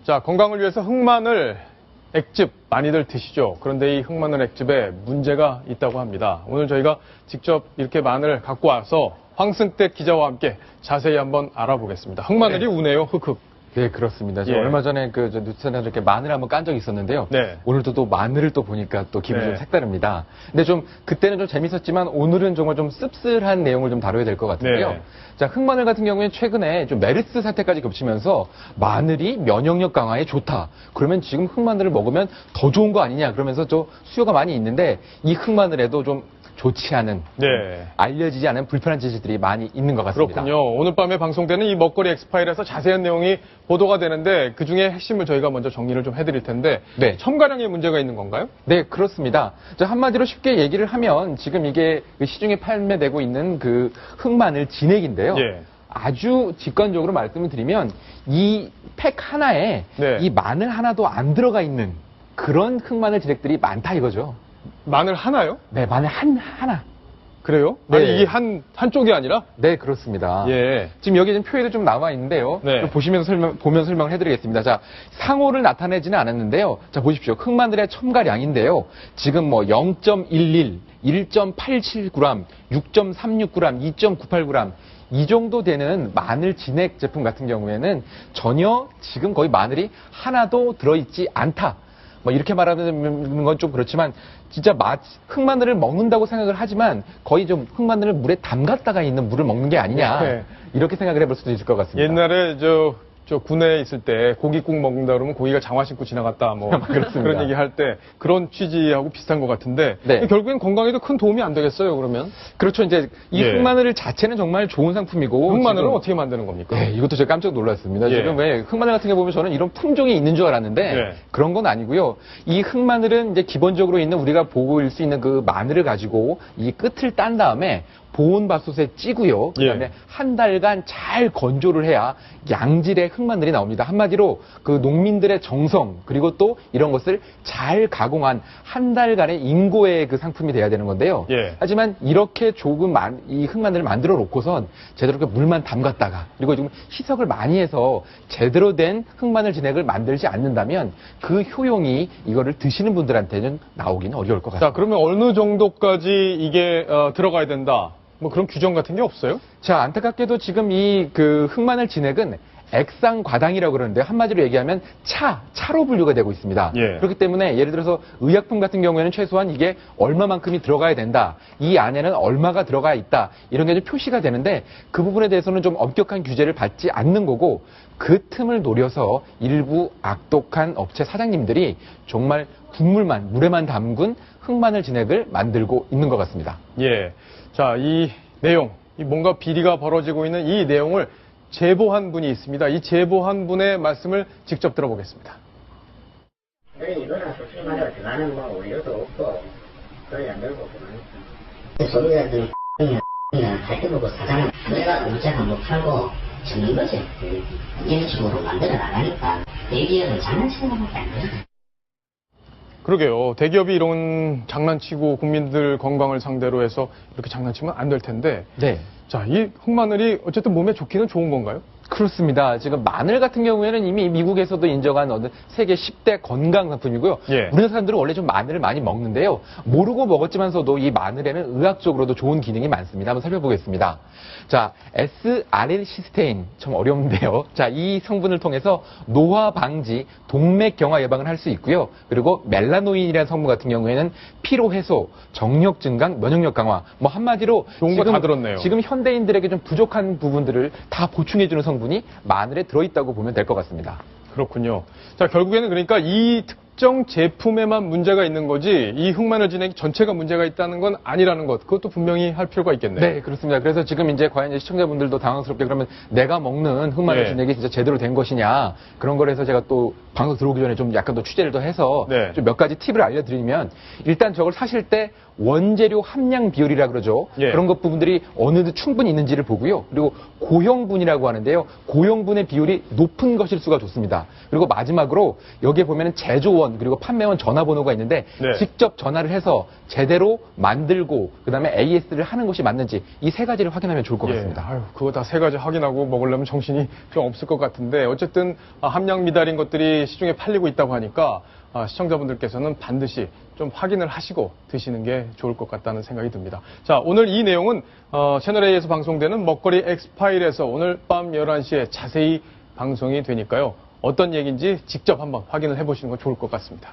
자, 건강을 위해서 흑마늘 액즙 많이들 드시죠. 그런데 이 흑마늘 액즙에 문제가 있다고 합니다. 오늘 저희가 직접 이렇게 마늘을 갖고 와서 황승택 기자와 함께 자세히 한번 알아보겠습니다. 흑마늘이 우네요. 흑흑. 네, 그렇습니다. 제가 예. 얼마 전에 뉴스에서 이렇게 마늘 한번 깐 적이 있었는데요. 네. 오늘도 또 마늘을 또 보니까 또 기분이 네. 좀 색다릅니다. 근데 좀 그때는 좀 재밌었지만 오늘은 정말 좀 씁쓸한 내용을 좀 다뤄야 될 것 같은데요. 네. 자, 흑마늘 같은 경우에는 최근에 좀 메르스 사태까지 겹치면서 마늘이 면역력 강화에 좋다. 그러면 지금 흑마늘을 먹으면 더 좋은 거 아니냐. 그러면서 또 수요가 많이 있는데 이 흑마늘에도 좀 좋지 않은, 네. 알려지지 않은 불편한 지시들이 많이 있는 것 같습니다. 그렇군요. 오늘 밤에 방송되는 이 먹거리 엑스파일에서 자세한 내용이 보도가 되는데 그중에 핵심을 저희가 먼저 정리를 좀 해드릴 텐데 네. 첨가량에 문제가 있는 건가요? 네, 그렇습니다. 자, 한마디로 쉽게 얘기를 하면 지금 이게 시중에 판매되고 있는 그 흑마늘 진액인데요. 예. 아주 직관적으로 말씀을 드리면 이 팩 하나에 네. 이 마늘 하나도 안 들어가 있는 그런 흑마늘 진액들이 많다 이거죠. 마늘 하나요? 네, 마늘 하나. 그래요? 네. 아니 이게 한쪽이 아니라? 네, 그렇습니다. 예. 지금 여기 지금 표에도 좀 나와 있는데요. 네. 좀 보면 설명을 해드리겠습니다. 자, 상호를 나타내지는 않았는데요. 자, 보십시오. 흑마늘의 첨가량인데요. 지금 뭐 0.11, 1.87g, 6.36g, 2.98g 이 정도 되는 마늘 진액 제품 같은 경우에는 전혀 지금 거의 마늘이 하나도 들어있지 않다. 뭐 이렇게 말하는 건 좀 그렇지만 진짜 흑마늘을 먹는다고 생각을 하지만 거의 좀 흑마늘을 물에 담갔다가 있는 물을 먹는 게 아니냐. 네. 이렇게 생각을 해볼 수도 있을 것 같습니다. 옛날에 저 군에 있을 때 고깃국 먹는다 그러면 고기가 장화 신고 지나갔다 뭐 그렇습니다. 그런 얘기 할 때 그런 취지하고 비슷한 것 같은데 네. 결국엔 건강에도 큰 도움이 안 되겠어요 그러면? 그렇죠. 이제 이 예. 흑마늘 자체는 정말 좋은 상품이고 흑마늘은 지금 어떻게 만드는 겁니까? 네, 이것도 제가 깜짝 놀랐습니다. 예. 지금 왜 흑마늘 같은 게 보면 저는 이런 품종이 있는 줄 알았는데 예. 그런 건 아니고요. 이 흑마늘은 이제 기본적으로 있는 우리가 보일 수 있는 그 마늘을 가지고 이 끝을 딴 다음에 보온밥솥에 찌고요. 그다음에 예. 한 달간 잘 건조를 해야 양질의 흑마늘이 나옵니다. 한마디로 그 농민들의 정성 그리고 또 이런 것을 잘 가공한 한 달간의 인고의 그 상품이 돼야 되는 건데요. 예. 하지만 이렇게 조금 이 흑마늘을 만들어 놓고선 제대로 그 물만 담갔다가 그리고 지금 희석을 많이 해서 제대로 된 흑마늘 진액을 만들지 않는다면 그 효용이 이거를 드시는 분들한테는 나오기는 어려울 것 같습니다. 자 그러면 어느 정도까지 이게 들어가야 된다? 뭐 그런 규정 같은 게 없어요? 자, 안타깝게도 지금 이 그 흑마늘 진액은 액상과당이라고 그러는데 한마디로 얘기하면 차로 분류가 되고 있습니다. 예. 그렇기 때문에 예를 들어서 의약품 같은 경우에는 최소한 이게 얼마만큼이 들어가야 된다. 이 안에는 얼마가 들어가 있다. 이런 게 좀 표시가 되는데 그 부분에 대해서는 좀 엄격한 규제를 받지 않는 거고 그 틈을 노려서 일부 악독한 업체 사장님들이 정말 물에만 담근 흑마늘 진액을 만들고 있는 것 같습니다. 예. 자, 이 내용, 이 뭔가 비리가 벌어지고 있는 이 내용을 제보한 분이 있습니다. 이 제보한 분의 말씀을 직접 들어보겠습니다. 이거는 솔직히 말해서 들어가는 뭐 우려도 없고 거의 안 들고 그러니까 소비자들 살펴보고 사장은 내가 문자가 못 팔고 죽는 거지. 이런 식으로 만들어 나가니까 대기업은 장난치는 것밖에 안 돼요. 그러게요. 대기업이 이런 장난치고 국민들 건강을 상대로 해서 이렇게 장난치면 안 될 텐데. 네. 자, 이 흑마늘이 어쨌든 몸에 좋기는 좋은 건가요? 그렇습니다. 지금 마늘 같은 경우에는 이미 미국에서도 인정한 어느 세계 10대 건강 상품이고요. 예. 우리나라 사람들은 원래 좀 마늘을 많이 먹는데요. 모르고 먹었지만서도 이 마늘에는 의학적으로도 좋은 기능이 많습니다. 한번 살펴보겠습니다. 자, S아릴시스테인 참 어려운데요. 자, 이 성분을 통해서 노화 방지, 동맥 경화 예방을 할 수 있고요. 그리고 멜라노인이라는 성분 같은 경우에는 피로 해소, 정력 증강, 면역력 강화. 뭐 한마디로 좋은 거 다 들었네요. 지금 현대인들에게 좀 부족한 부분들을 다 보충해주는 성분이 마늘에 들어있다고 보면 될 것 같습니다. 그렇군요. 자, 결국에는 그러니까 이 특정 제품에만 문제가 있는 거지 이 흑마늘 진액 전체가 문제가 있다는 건 아니라는 것. 그것도 분명히 할 필요가 있겠네요. 네, 그렇습니다. 그래서 지금 이제 과연 시청자분들도 당황스럽게 그러면 내가 먹는 흑마늘 네. 진액이 진짜 제대로 된 것이냐 그런 걸 해서 제가 또 방송 들어오기 전에 좀 약간 더 취재를 더 해서 네. 좀 몇 가지 팁을 알려드리면 일단 저걸 사실 때 원재료 함량 비율이라 그러죠. 예. 그런 것 부분들이 어느 정도 충분히 있는지를 보고요. 그리고 고형분이라고 하는데요. 고형분의 비율이 높은 것일수가 좋습니다. 그리고 마지막으로 여기에 보면은 제조원 구매원 그리고 판매원 전화번호가 있는데 네. 직접 전화를 해서 제대로 만들고 그다음에 AS를 하는 것이 맞는지 이 세 가지를 확인하면 좋을 것 같습니다. 아유, 그거 다 세 가지 확인하고 먹으려면 정신이 좀 없을 것 같은데 어쨌든 함량 미달인 것들이 시중에 팔리고 있다고 하니까 시청자분들께서는 반드시 좀 확인을 하시고 드시는 게 좋을 것 같다는 생각이 듭니다. 자, 오늘 이 내용은 채널A에서 방송되는 먹거리 엑스파일에서 오늘 밤 11시에 자세히 방송이 되니까요. 어떤 얘기인지 직접 한번 확인을 해보시는 거 좋을 것 같습니다.